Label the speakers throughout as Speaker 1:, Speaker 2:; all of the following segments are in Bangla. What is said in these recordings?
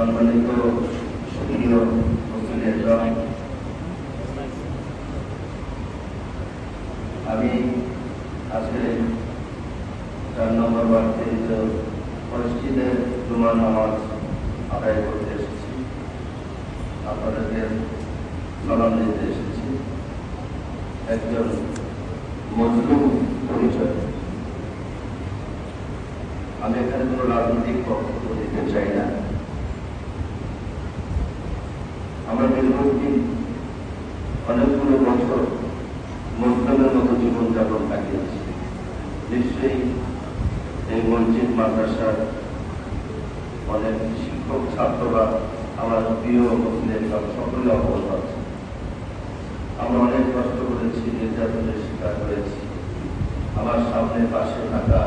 Speaker 1: সম্মানিত প্রিয় মুসলিমগণ, আমি আজকে 4 নম্বর ওয়ার্ডে মসজিদে জুমার নামাজ আদায় করতে এসেছি। আপনাদেরকে সালাম দিতে এসেছি। একজন মজলুম পরিচয়। আমি এখানে কোনো রাজনৈতিক বক্তব্য দিতে চাই না। আমরা দীর্ঘদিন অনেকগুলো বছর মুসলিমের মতো জীবনযাপন কাটিয়েছি। নিশ্চয়ই এই মসজিদ মাদ্রাসার অনেক শিক্ষক ছাত্ররা আমার প্রিয় মুসলিম সকলে অবগত আছে। আমরা অনেক কষ্ট করেছি, নির্যাতনের শিকার হয়েছি। আমার সামনে পাশে থাকা,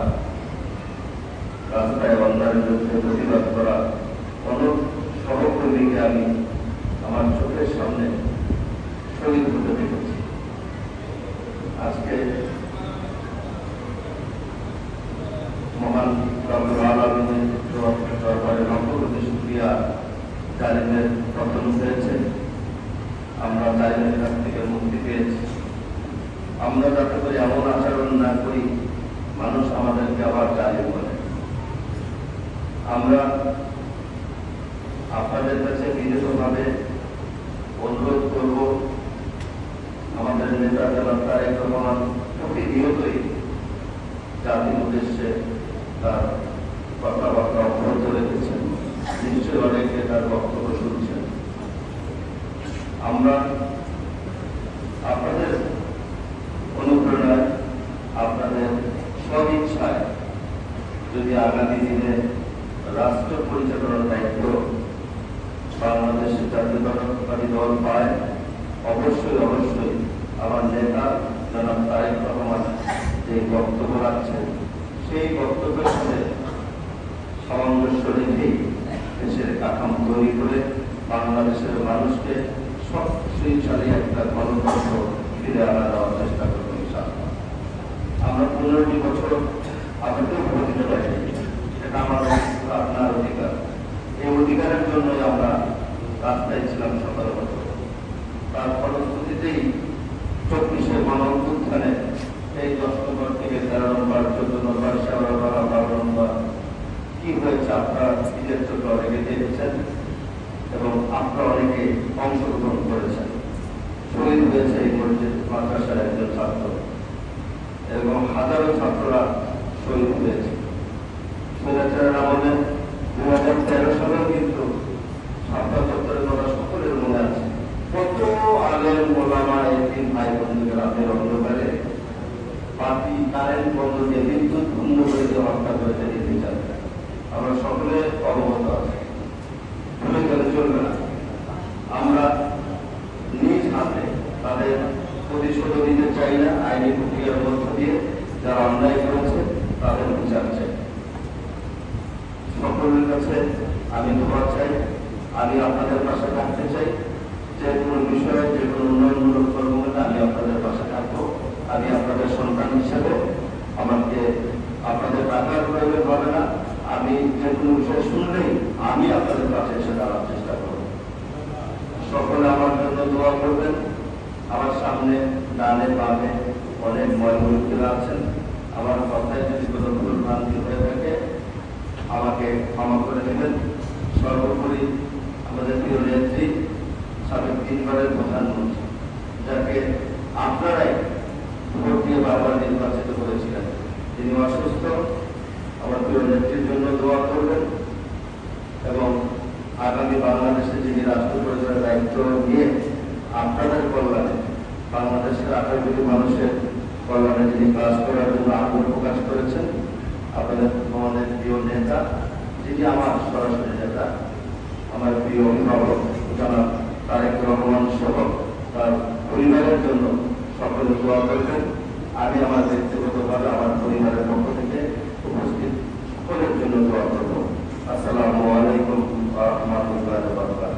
Speaker 1: রাস্তায় অন্যায়ের বিরুদ্ধে প্রতিবাদ করা অনেক সহকর্মীকে আমি আমার চোখের সামনে শহীদ হতে দেখেছি। আজকে মহান রব্বুল আলামিনের দরবারে নকলতে শুকরিয়া, জালিমের পতন হয়েছে। আমরা জালিমের কাছ থেকে মুক্তি পেয়েছি। আমরা যাতে করে এমন আচরণ না করি মানুষ আমাদেরকে আবার জালিম বলে। আমরা আপনাদের কাছে বিনীতভাবে অনুরোধ করব, আমাদের নেতা জনাব তারেক রহমান প্রতিনিয়তই জাতির উদ্দেশ্যে তার কথাবার্তা অব্যাহত রেখেছেন। নিশ্চয়ই অনেকে তার বক্তব্য শুনছেন। আমরা আপনাদের অনুপ্রেরণায়, আপনাদের সদিচ্ছায় যদি আগামী দিনে রাষ্ট্র পরিচালনার দায়িত্ব বাংলাদেশের জাতীয়তাবাদী দল পায়, অবশ্যই আমার নেতা জনাব তারেক রহমান যে বক্তব্য রাখছেন সেই বক্তব্যের সাথে সামঞ্জস্য রেখেই দেশের কাঠামো তৈরি করে বাংলাদেশের মানুষকে শক্তিশালী একটা গণতন্ত্র ফিরে আনা দেওয়ার চেষ্টা করব ইনশাআল্লাহ। আমরা 15টি বছর আপনাদের ভোট দিতে পারি, এটা আমার আপনার অধিকার। এই অধিকারের জন্যই আমরা রাস্তায় ছিলাম 17 বছর। তার ফলশ্রুতিতেই 24শে গণ-অভ্যুত্থানে এই 10 নম্বর থেকে 13 নম্বর, 14 নম্বর, 16 নম্বর, 12 নম্বর কি হয়েছে আপনারা নিজের চোখে অনেকে দেখেছেন এবং আপনারা অনেকে অংশগ্রহণ করেছেন। শহীদ হয়েছে এই মসজিদ মাদ্রাসার একজন ছাত্র এবং হাজারো ছাত্ররা শহীদ হয়েছে। স্বৈরাচারের আমলে 2013 সালেও কিন্তু ছাত্র ছাত্রের কথা সকলের মনে আছে। কত আলেম ওলামা এতিম ভাই বন্ধুকে রাতের অন্ধকারে বাতি কারেন্ট বন্ধ দিয়ে বিদ্যুৎ বন্ধ করে দিয়ে হত্যা করেছে নির্বিচার। আমরা সকলে অবগত আছি, ভুলে গেলে চলবে না। আমরা নিজ হাতে তাদের প্রতিশোধ দিতে চাই না। আইনি প্রক্রিয়ার মধ্য দিয়ে যারা অন্যায় করেছে তাদের বিচার চাই। সকলের কাছে আমি দোয়া চাই, আমি আপনাদের পাশে থাকতে চাই। যে কোনো বিষয়ে, যে কোনো উন্নয়নমূলক কর্মকাণ্ডে আমি আপনাদের পাশে থাকবো। আমি আপনাদের সন্তান হিসেবে আমাকে আপনাদের টাকার প্রয়োজন হবে না। আমি যে কোনো বিষয় শুনলেই আমি আপনাদের পাশে এসে দাঁড়ার চেষ্টা করব। সকলে আমার জন্য দোয়া করবেন। আমার সামনে ডানে বামে অনেক ময়মুরব্বীরা আছেন। আমার কথায় যদি কোনো ভুল ভ্রান্তি হয়ে থাকে আমাকে ক্ষমা করে দেবেন। সর্বোপরি আমাদের প্রিয় নেত্রী, সাবেক 3 বারের প্রধানমন্ত্রী, যাকে আপনারাই ভোট দিয়ে বারবার নির্বাচিত করেছিলেন, তিনি অসুস্থ। আমার প্রিয় নেত্রীর জন্য দোয়া করবেন এবং আগামী বাংলাদেশে যিনি রাষ্ট্র পরিচালনার দায়িত্ব নিয়ে আপনাদের কল্যাণে, বাংলাদেশের 18 কোটি মানুষের কল্যাণে যিনি কাজ করার জন্য আগ্রহ প্রকাশ করেছেন, আপনাদের আমাদের প্রিয় নেতা, যিনি আমার সরাসরি নেতা, আমার প্রিয় অভিভাবক জনাব তারেক রহমান সহ তার পরিবারের জন্য সকলে দোয়া করবেন। আমি আমার ব্যক্তিগতভাবে আমার পরিবারের পক্ষ থেকে উপস্থিত সকলের জন্য দোয়া করব। আসসালামু আলাইকুম ওয়া রাহমাতুল্লাহি ওয়া বারাকাতুহু।